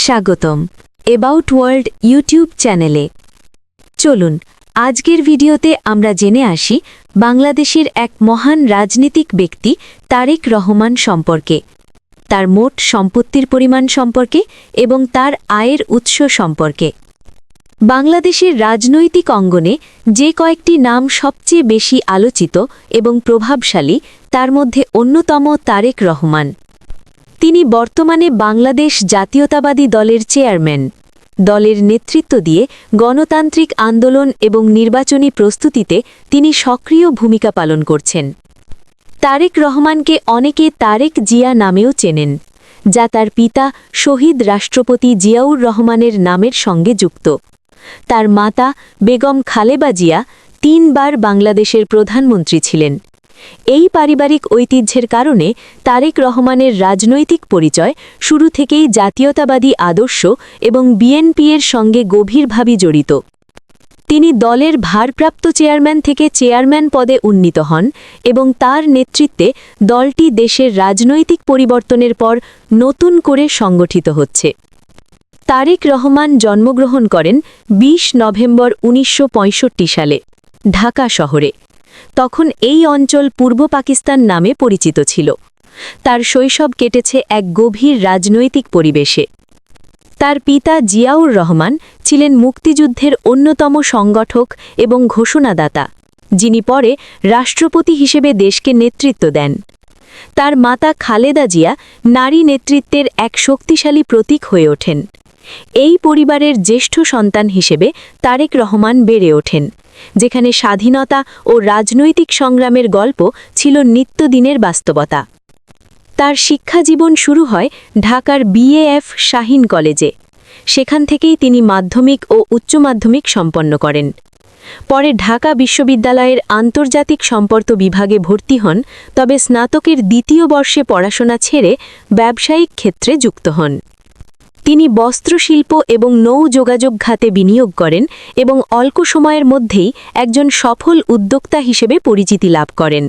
স্বাগতম about world YouTube চ্যানেলে। চলুন আজকের ভিডিওতে আমরা জেনে আসি বাংলাদেশের এক মহান রাজনীতিক ব্যক্তি তারেক রহমান সম্পর্কে, তার মোট সম্পত্তির পরিমাণ সম্পর্কে এবং তার আয়ের উৎস সম্পর্কে। বাংলাদেশের রাজনৈতিক অঙ্গনে যে কয়েকটি নাম সবচেয়ে বেশি আলোচিত এবং প্রভাবশালী তার মধ্যে অন্যতম তারেক রহমান। তিনি বর্তমানে বাংলাদেশ জাতীয়তাবাদী দলের চেয়ারম্যান। দলের নেতৃত্ব দিয়ে গণতান্ত্রিক আন্দোলন এবং নির্বাচনী প্রস্তুতিতে তিনি সক্রিয় ভূমিকা পালন করছেন। তারেক রহমানকে অনেকে তারেক জিয়া নামেও চেনেন, যা তার পিতা শহীদ রাষ্ট্রপতি জিয়াউর রহমানের নামের সঙ্গে যুক্ত। তার মাতা বেগম খালেদা জিয়া ৩ বার বাংলাদেশের প্রধানমন্ত্রী ছিলেন। এই পারিবারিক ঐতিহ্যের কারণে তারেক রহমানের রাজনৈতিক পরিচয় শুরু থেকেই জাতীয়তাবাদী আদর্শ এবং বিএনপি-এর সঙ্গে গভীরভাবে জড়িত। তিনি দলের ভারপ্রাপ্ত চেয়ারম্যান থেকে চেয়ারম্যান পদে উন্নীত হন এবং তার নেতৃত্বে দলটি দেশের রাজনৈতিক পরিবর্তনের পর নতুন করে সংগঠিত হচ্ছে। তারেক রহমান জন্মগ্রহণ করেন ২০ নভেম্বর ১৯৬৫ সালে ঢাকা শহরে। তখন এই অঞ্চল পূর্ব পাকিস্তান নামে পরিচিত ছিল। তার শৈশব কেটেছে এক গভীর রাজনৈতিক পরিবেশে। তার পিতা জিয়াউর রহমান ছিলেন মুক্তিযুদ্ধের অন্যতম সংগঠক এবং ঘোষণাদাতা, যিনি পরে রাষ্ট্রপতি হিসেবে দেশকে নেতৃত্ব দেন। তার মাতা খালেদা জিয়া নারী নেতৃত্বের এক শক্তিশালী প্রতীক হয়ে ওঠেন। এই পরিবারের জ্যেষ্ঠ সন্তান হিসেবে তারেক রহমান বেড়ে ওঠেন, যেখানে স্বাধীনতা ও রাজনৈতিক সংগ্রামের গল্প ছিল নিত্যদিনের বাস্তবতা। তার শিক্ষাজীবন শুরু হয় ঢাকার বিএএফ শাহীন কলেজে। সেখান থেকেই তিনি মাধ্যমিক ও উচ্চ মাধ্যমিক সম্পন্ন করেন। পরে ঢাকা বিশ্ববিদ্যালয়ের আন্তর্জাতিক সম্পর্ক বিভাগে ভর্তি হন, তবে স্নাতকের দ্বিতীয় বর্ষে পড়াশোনা ছেড়ে ব্যবসায়িক ক্ষেত্রে যুক্ত হন। তিনি বস্ত্রশিল্প এবং নৌ যোগাযোগ খাতে বিনিয়োগ করেন এবং অল্প সময়ের মধ্যেই একজন সফল উদ্যোক্তা হিসেবে পরিচিতি লাভ করেন।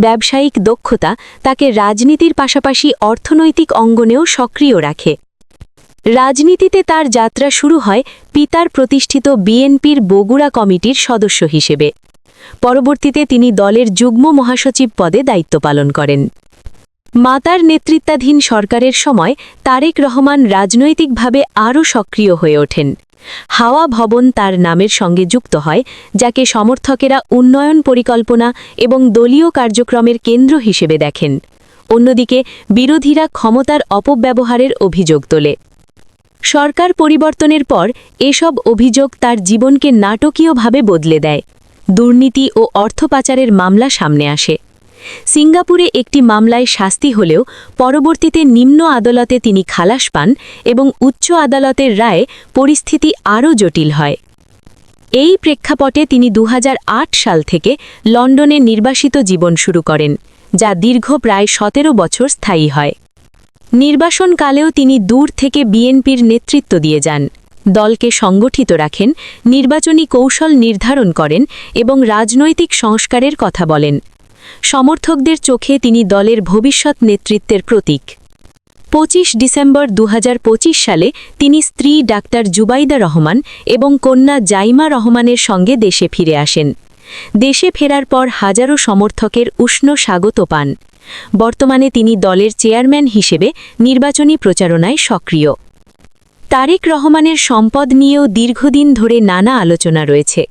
ব্যবসায়িক দক্ষতা তাকে রাজনীতির পাশাপাশি অর্থনৈতিক অঙ্গনেও সক্রিয় রাখে। রাজনীতিতে তার যাত্রা শুরু হয় পিতার প্রতিষ্ঠিত বিএনপির বগুড়া কমিটির সদস্য হিসেবে। পরবর্তীতে তিনি দলের যুগ্ম মহাসচিব পদে দায়িত্ব পালন করেন। মাতার নেতৃত্বাধীন সরকারের সময় তারেক রহমান রাজনৈতিকভাবে আরও সক্রিয় হয়ে ওঠেন। হাওয়া ভবন তার নামের সঙ্গে যুক্ত হয়, যাকে সমর্থকেরা উন্নয়ন পরিকল্পনা এবং দলীয় কার্যক্রমের কেন্দ্র হিসেবে দেখেন। অন্যদিকে বিরোধীরা ক্ষমতার অপব্যবহারের অভিযোগ তোলে। সরকার পরিবর্তনের পর এসব অভিযোগ তার জীবনকে নাটকীয়ভাবে বদলে দেয়। দুর্নীতি ও অর্থ পাচারের মামলা সামনে আসে। সিঙ্গাপুরে একটি মামলায় শাস্তি হলেও পরবর্তীতে নিম্ন আদালতে তিনি খালাস পান এবং উচ্চ আদালতের রায়ে পরিস্থিতি আরও জটিল হয়। এই প্রেক্ষাপটে তিনি ২০০৮ সাল থেকে লন্ডনে নির্বাসিত জীবন শুরু করেন, যা দীর্ঘ প্রায় ১৭ বছর স্থায়ী হয়। নির্বাসনকালেও তিনি দূর থেকে বিএনপির নেতৃত্ব দিয়ে যান, দলকে সংগঠিত রাখেন, নির্বাচনী কৌশল নির্ধারণ করেন এবং রাজনৈতিক সংস্কারের কথা বলেন। সমর্থকদের চোখে তিনি দলের ভবিষ্যৎ নেতৃত্বের প্রতীক। ২৫ ডিসেম্বর ২০২৫ সালে তিনি স্ত্রী ডাক্তার জুবাইদা রহমান এবং কন্যা জাইমা রহমানের সঙ্গে দেশে ফিরে আসেন। দেশে ফেরার পর হাজারো সমর্থকের উষ্ণ স্বাগত পান। বর্তমানে তিনি দলের চেয়ারম্যান হিসেবে নির্বাচনী প্রচারণায় সক্রিয়। তারেক রহমানের সম্পদ নিয়েও দীর্ঘদিন ধরে নানা আলোচনা রয়েছে।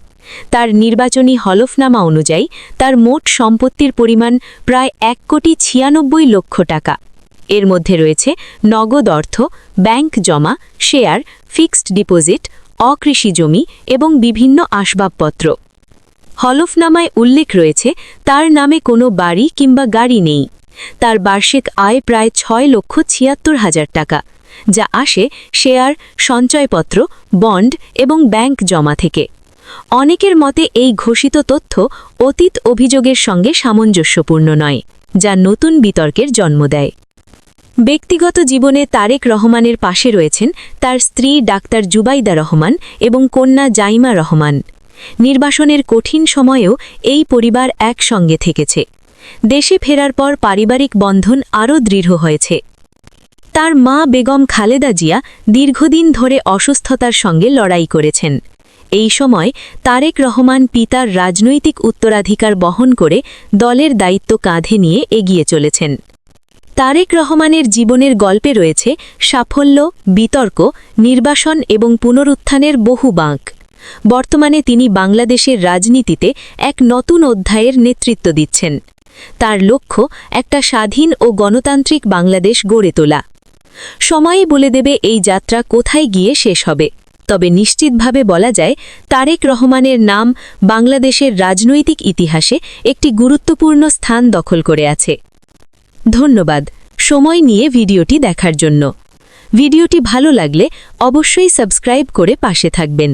তার নির্বাচনী হলফনামা অনুযায়ী তার মোট সম্পত্তির পরিমাণ প্রায় ১,৯৬,০০,০০০ টাকা। এর মধ্যে রয়েছে নগদ অর্থ, ব্যাংক জমা, শেয়ার, ফিক্সড ডিপোজিট, অকৃষি জমি এবং বিভিন্ন আসবাবপত্র। হলফনামায় উল্লেখ রয়েছে তার নামে কোনো বাড়ি কিংবা গাড়ি নেই। তার বার্ষিক আয় প্রায় ৬,৭৬,০০০ টাকা, যা আসে শেয়ার, সঞ্চয়পত্র, বন্ড এবং ব্যাংক জমা থেকে। অনেকের মতে এই ঘোষিত তথ্য অতীত অভিযোগের সঙ্গে সামঞ্জস্যপূর্ণ নয়, যা নতুন বিতর্কের জন্ম দেয়। ব্যক্তিগত জীবনে তারেক রহমানের পাশে রয়েছেন তার স্ত্রী ডাক্তার জুবাইদা রহমান এবং কন্যা জাইমা রহমান। নির্বাসনের কঠিন সময়েও এই পরিবার একসঙ্গে থেকেছে। দেশে ফেরার পর পারিবারিক বন্ধন আরও দৃঢ় হয়েছে। তার মা বেগম খালেদা জিয়া দীর্ঘদিন ধরে অসুস্থতার সঙ্গে লড়াই করেছেন। এই সময় তারেক রহমান পিতার রাজনৈতিক উত্তরাধিকার বহন করে দলের দায়িত্ব কাঁধে নিয়ে এগিয়ে চলেছেন। তারেক রহমানের জীবনের গল্পে রয়েছে সাফল্য, বিতর্ক, নির্বাসন এবং পুনরুত্থানের বহু বাঁক। বর্তমানে তিনি বাংলাদেশের রাজনীতিতে এক নতুন অধ্যায়ের নেতৃত্ব দিচ্ছেন। তার লক্ষ্য একটা স্বাধীন ও গণতান্ত্রিক বাংলাদেশ গড়ে তোলা। সময়ই বলে দেবে এই যাত্রা কোথায় গিয়ে শেষ হবে, তবে নিশ্চিতভাবে বলা যায় তারেক রহমানের নাম বাংলাদেশের রাজনৈতিক ইতিহাসে একটি গুরুত্বপূর্ণ স্থান দখল করে আছে। ধন্যবাদ সময় নিয়ে ভিডিওটি দেখার জন্য। ভিডিওটি ভালো লাগলে অবশ্যই সাবস্ক্রাইব করে পাশে থাকবেন।